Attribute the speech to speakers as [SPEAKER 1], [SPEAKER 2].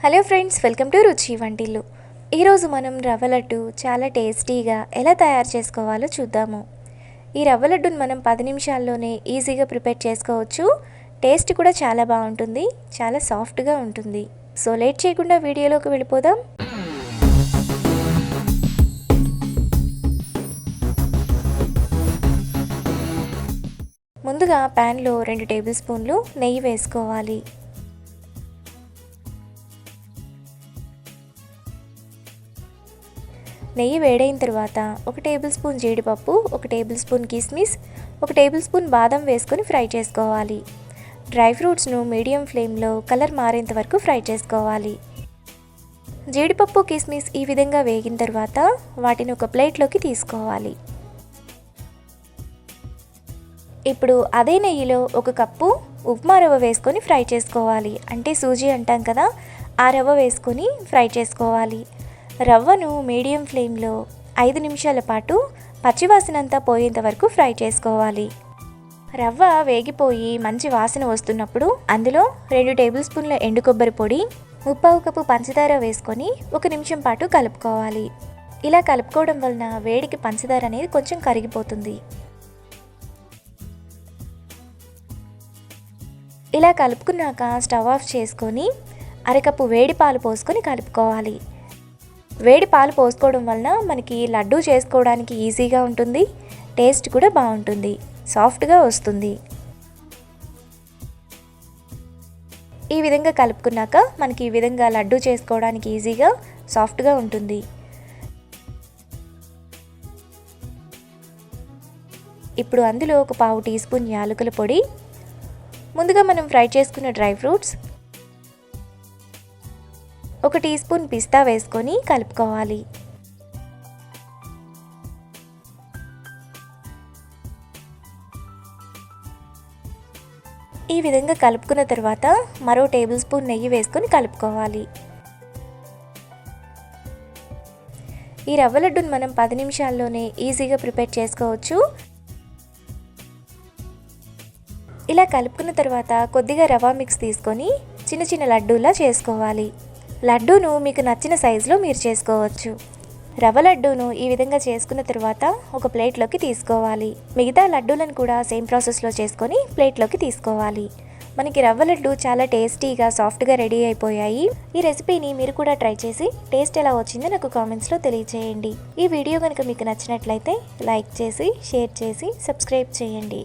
[SPEAKER 1] Hello friends, welcome to రుచి వంటిల్లు. ఈరోజు మనం రవ్వ లడ్డు చాలా టేస్టీగా ఎలా తయారు చేసుకోవాలో చూద్దాము. ఈ రవ్వ లడ్డును మనం 10 నిమిషాల్లోనే ఈజీగా ప్రిపేర్ చేసుకోవచ్చు. టేస్ట్ కూడా చాలా బాగుంటుంది, చాలా సాఫ్ట్గా ఉంటుంది. సో లేట్ చేయకుండా వీడియోలోకి వెళ్ళిపోదాం. ముందుగా ప్యాన్లో 2 టేబుల్ స్పూన్లు నెయ్యి వేసుకోవాలి. నెయ్యి వేడైన తర్వాత 1 టేబుల్ స్పూన్ జీడిపప్పు, 1 టేబుల్ స్పూన్ కిస్మిస్, 1 టేబుల్ స్పూన్ బాదం వేసుకొని ఫ్రై చేసుకోవాలి. డ్రై ఫ్రూట్స్ను మీడియం ఫ్లేమ్లో కలర్ మారేంత వరకు ఫ్రై చేసుకోవాలి. జీడిపప్పు, కిస్మిస్ ఈ విధంగా వేగిన తర్వాత వాటిని ఒక ప్లేట్లోకి తీసుకోవాలి. ఇప్పుడు అదే నెయ్యిలో 1 కప్పు ఉప్మా రవ్వ వేసుకొని ఫ్రై చేసుకోవాలి. అంటే సూజీ అంటాం కదా, ఆ రవ్వ వేసుకొని ఫ్రై చేసుకోవాలి. రవ్వను మీడియం ఫ్లేమ్లో 5 నిమిషాల పాటు పచ్చివాసనంతా పోయేంత వరకు ఫ్రై చేసుకోవాలి. రవ్వ వేగిపోయి మంచి వాసన వస్తున్నప్పుడు అందులో 2 టేబుల్ స్పూన్ల ఎండు కొబ్బరి పొడి, 1/2 కప్పు పంచదార వేసుకొని 1 నిమిషం పాటు కలుపుకోవాలి. ఇలా కలుపుకోవడం వలన వేడికి పంచదార అనేది కొంచెం కరిగిపోతుంది. ఇలా కలుపుకున్నాక స్టవ్ ఆఫ్ చేసుకొని 1/2 కప్పు వేడి పాలు పోసుకొని కలుపుకోవాలి. వేడి పాలు పోసుకోవడం వలన మనకి లడ్డు చేసుకోవడానికి ఈజీగా ఉంటుంది, టేస్ట్ కూడా బాగుంటుంది, సాఫ్ట్గా వస్తుంది. ఈ విధంగా కలుపుకున్నాక మనకి ఈ విధంగా లడ్డు చేసుకోవడానికి ఈజీగా సాఫ్ట్గా ఉంటుంది. ఇప్పుడు అందులో 1/4 టీ స్పూన్ యాలకుల పొడి, ముందుగా మనం ఫ్రై చేసుకున్న డ్రై ఫ్రూట్స్, 1 టీ స్పూన్ పిస్తా వేసుకొని కలుపుకోవాలి. ఈ విధంగా కలుపుకున్న తర్వాత మరో టేబుల్ స్పూన్ నెయ్యి వేసుకొని కలుపుకోవాలి. ఈ రవ్వ లడ్డును మనం 10 నిమిషాల్లోనే ఈజీగా ప్రిపేర్ చేసుకోవచ్చు. ఇలా కలుపుకున్న తర్వాత కొద్దిగా రవ్వ మిక్స్ తీసుకొని చిన్న చిన్న లడ్డూలా చేసుకోవాలి. లడ్డూను మీకు నచ్చిన సైజులో మీరు చేసుకోవచ్చు. రవ్వ లడ్డూను ఈ విధంగా చేసుకున్న తర్వాత ఒక ప్లేట్లోకి తీసుకోవాలి. మిగతా లడ్డూలను కూడా సేమ్ ప్రాసెస్లో చేసుకొని ప్లేట్లోకి తీసుకోవాలి. మనకి రవ్వ లడ్డు చాలా టేస్టీగా సాఫ్ట్గా రెడీ అయిపోయాయి. ఈ రెసిపీని మీరు కూడా ట్రై చేసి టేస్ట్ ఎలా వచ్చిందో నాకు కామెంట్స్లో తెలియజేయండి. ఈ వీడియో కనుక మీకు నచ్చినట్లయితే లైక్ చేసి, షేర్ చేసి, సబ్స్క్రైబ్ చేయండి.